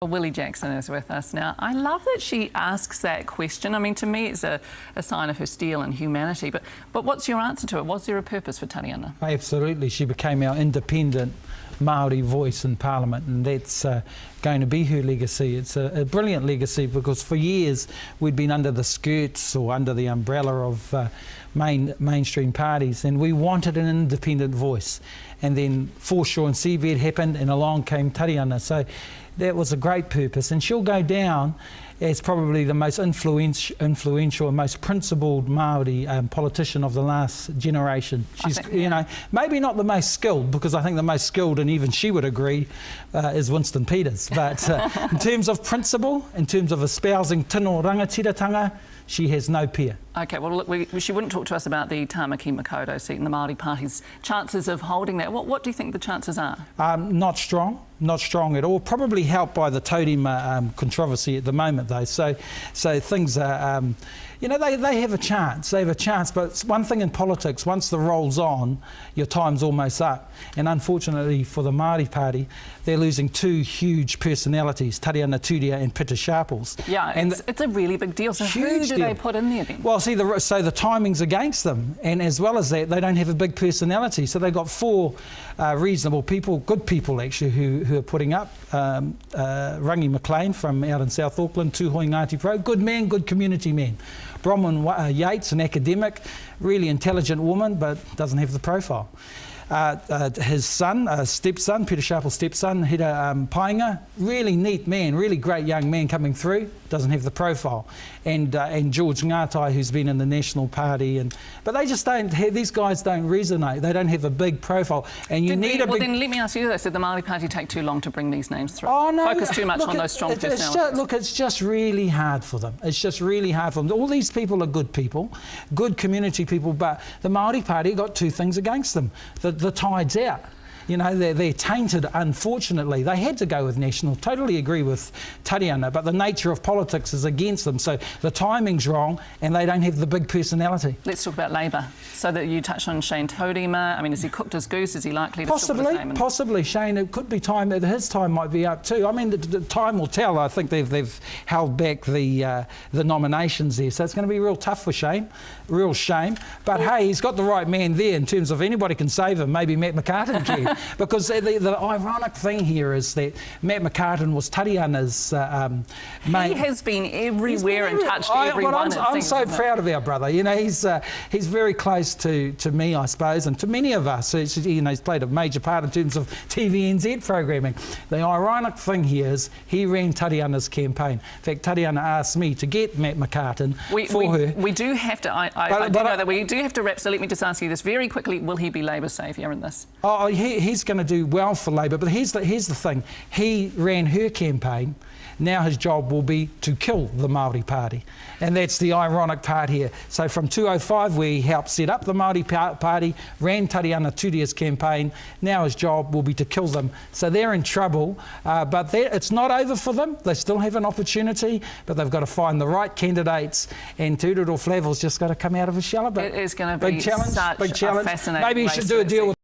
Well, Willie Jackson is with us now. I love that she asks that question. I mean, to me, it's a sign of her steel and humanity. But what's your answer to it? Was there a purpose for Tariana? Absolutely. She became our independent Māori voice in Parliament, and that's going to be her legacy. It's a brilliant legacy because for years we'd been under the skirts or under the umbrella of mainstream parties, and we wanted an independent voice. And then Foreshore and Seabed happened, and along came Tariana. So that was a great purpose, and she'll go down as probably the most influential and most principled Māori politician of the last generation. She's, you know, maybe not the most skilled, because I think the most skilled, and even she would agree, is Winston Peters. But in terms of principle, in terms of espousing tino rangatiratanga, she has no peer. OK, well, look, she wouldn't talk to us about the Tāmaki Makaurau seat and the Māori Party's chances of holding that. What do you think the chances are? Not strong at all. Probably helped by the Taurima controversy at the moment, though. So things are, you know, they have a chance. They have a chance. But one thing in politics, once the roll's on, your time's almost up. And unfortunately for the Māori Party, they're losing two huge personalities, Tariana Turia and Peter Sharples. Yeah, and it's a really big deal. So who do they put in there then? Well, see, so the timing's against them, and as well as that, they don't have a big personality. So they've got four reasonable people, good people actually, who are putting up. Rangi McLean from out in South Auckland, Tuhoi Ngāti Pro, good man, good community man. Bronwyn Yates, an academic, really intelligent woman, but doesn't have the profile. His son, stepson, Peter Sharple's stepson, Hira Painga, really neat man, really great young man coming through, doesn't have the profile. And George Ngātai, who's been in the National Party, but they just don't have, these guys don't resonate, they don't have a big profile. And you need a big... Well, then let me ask you this, did the Māori Party take too long to bring these names through? Oh, no. Focus too much on those strong personalities? It's just really hard for them. It's just really hard for them. All these people are good people, good community people, but the Māori Party got two things against them. The tide's out. You know, they're tainted, unfortunately. They had to go with National. Totally agree with Tariana, but the nature of politics is against them. So the timing's wrong, and they don't have the big personality. Let's talk about Labour. So that you touched on Shane Taurima. I mean, is he cooked his goose? Is he likely to still put his name in? Possibly. Shane, it could be time. His time might be up too. I mean, the time will tell. I think they've held back the nominations there. So it's going to be real tough for Shane. Real shame. But hey, he's got the right man there in terms of anybody can save him. Maybe Matt McCartan can. Because the ironic thing here is that Matt McCartan was Tariana's mate. He has been everywhere and touched everyone. I'm so proud of our brother. You know, he's very close to me, I suppose, and to many of us. You know, he's played a major part in terms of TVNZ programming. The ironic thing here is he ran Tariana's campaign. In fact, Tariana asked me to get Matt McCartan for her. We do have to. I do know that we do have to wrap. So let me just ask you this very quickly: will he be Labour's saviour in this? Oh, he's going to do well for Labour, but here's the thing. He ran her campaign. Now his job will be to kill the Māori Party. And that's the ironic part here. So from 2005, where he helped set up the Māori Party, ran Tariana Turia's campaign, now his job will be to kill them. So they're in trouble, but it's not over for them. They still have an opportunity, but they've got to find the right candidates, and Tūroro Flavel's just got to come out of his shell a bit. It is going to be big challenge, such a fascinating Maybe he should do a deal with